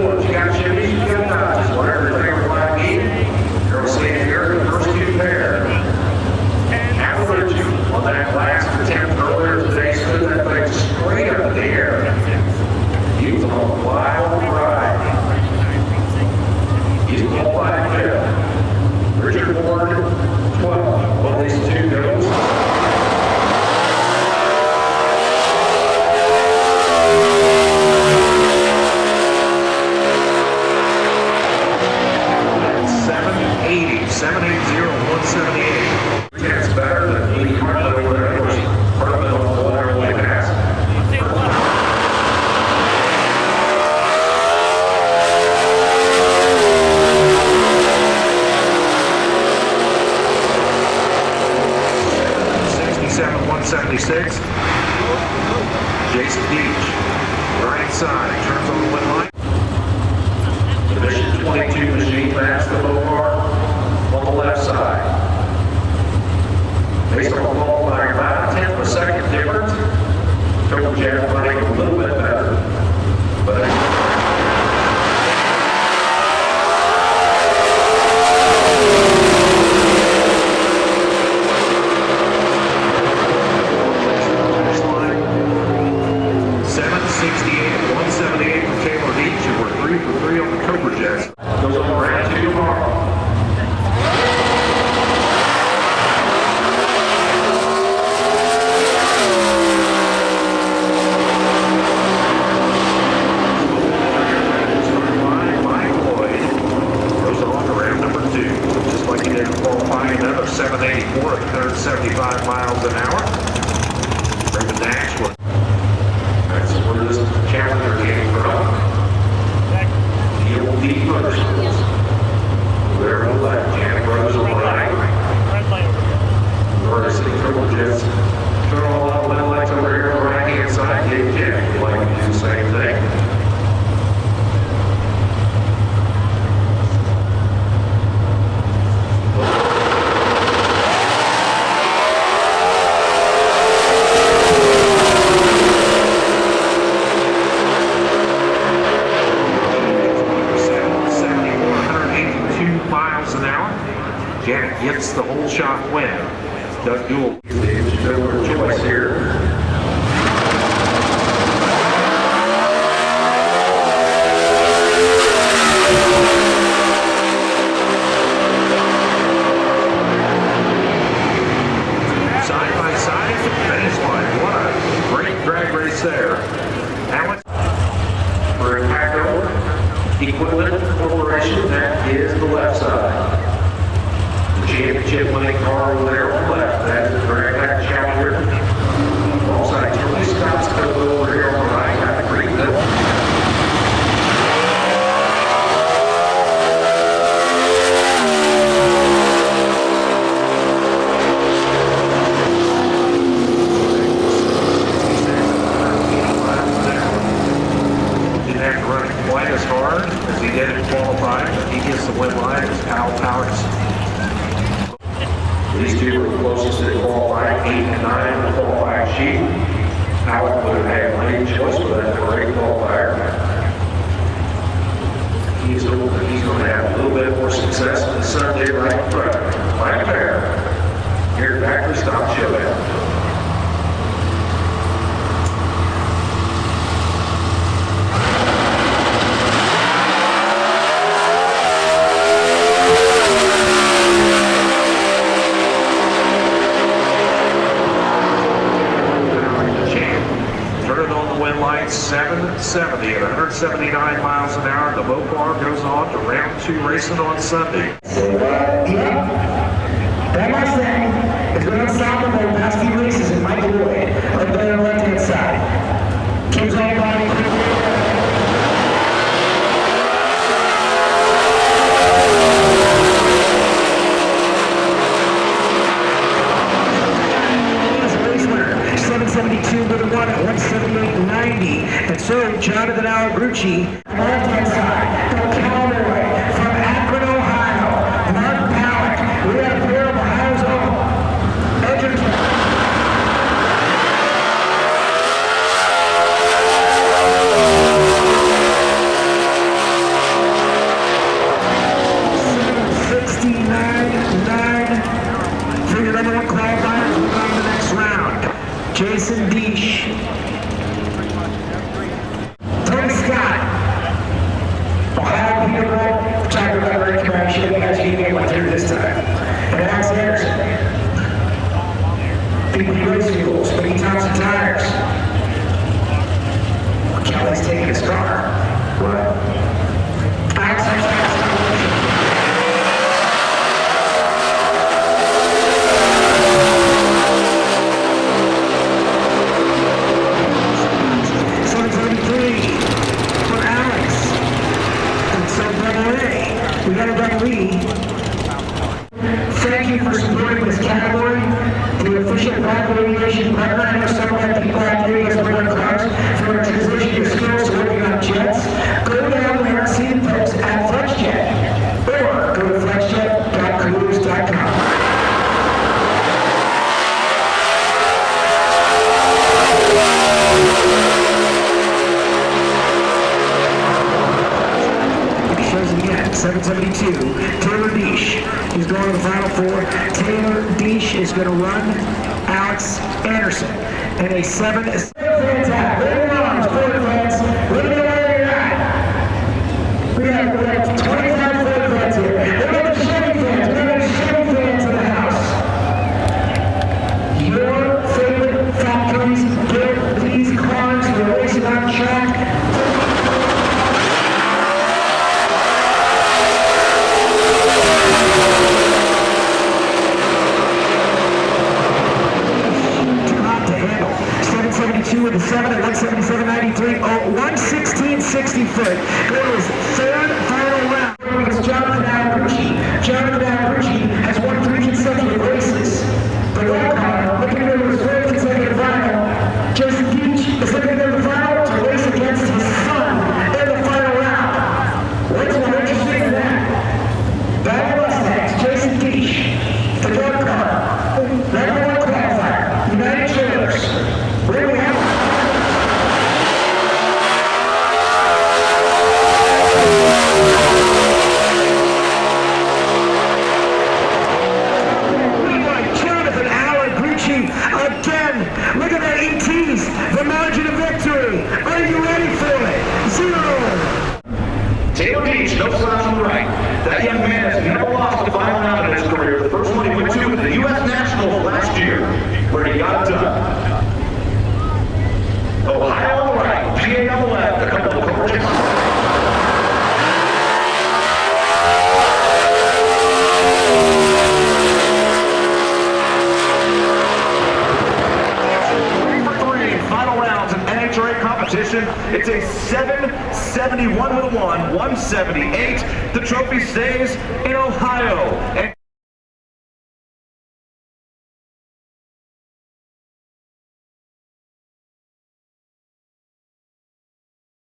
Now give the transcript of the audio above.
Ford, you got Chevys, you got Dodges, whatever your favorite might be. You're seeing here the first two pair. Now we're on that last attempt earlier today, stood that thing straight up in the air. He was on a wild ride. He's qualified fifth. Richard Ward, 12. Well, these two goes. It's better than Lee Carter over there. Of course, part of it will never really pass. 176. Jason Beach, right side, turns on the win line. Division 22 machine, that's the low bar on the left side. Based on the qualifying, about a tenth of a second difference. Turbo Jet running a little bit better. But gets the whole shot win. Doug Duel is the choice here. Side by side at the finish line. What a great drag race there. Alex for Camcorder Equipment Corporation, that is the left side. Championship winning car over there on the left. That is the drag back challenger. Also, Tony Scott's coat over here on the right. Got the green belt. Didn't have to run it quite as hard as he did in qualifying, but he gets the win line as Kyle Powers. These two were the closest to qualifying, 8 and 9 on the qualifying sheet. Alec would have had lane choice, but that's a great qualifier. He's going to have a little bit more success on the Sunday right in front. Right there. Here at Factory Stop Showdown. Win line 770 at 179 miles an hour. The Mopar goes on to round 2 racing on Sunday. That Mustang has been unstoppable the past few races in Michael Lloyd, right there on the left-hand side. Keeps all body. With a 1 at 178.90. And so, Jonathan Alagrucci, left-hand side, from Cowboy, from Akron, Ohio, Mark Palak. We have a pair of Ohio's own, Edgerton. his car. What? Alex has passed the motion. For Alex. And so double A. We got a double E. Thank you for supporting this category. The official aviation partner. I know some of the people out there use running cars for transition your skills working on jets. Go down there and see the folks at FlexJet. Or go to flexjet.cruise.com. Shows it again, 772, Taylor Deesh. He's going to the final four. Taylor Deesh is going to run Alex Anderson. And a 7 is fans out. Ready to run, Florida fans. Look at where you're at. We got 25 Florida fans here. Look at the Chevy fans. We got the Chevy fans in the house. Your favorite factories built these cars. They're racing on track. With the 7 at 177.93, 116.60 foot. Go to his third final round. It's Jonathan Alberti. Jonathan Alberti has won 3 consecutive races. The roll car, looking at his third consecutive final. Jason Deach is looking at the final to race against his son in the final round. What's more interesting than that? Battle Mustangs, Jason Deach, the roll car, number 1 qualifier, United Trailers. Where do we have again? Look at that ETs, the margin of victory. Are you ready for it? 0. Taylor Deesh, no slouch on the right. That young man has never lost a final round in his career. The first one he went to was the U.S. Nationals last year, where he got it done. Ohio on the right, PA on the left, a couple of gorgeous. NHRA competition. It's a 771 with a 1, 178. The trophy stays in Ohio. And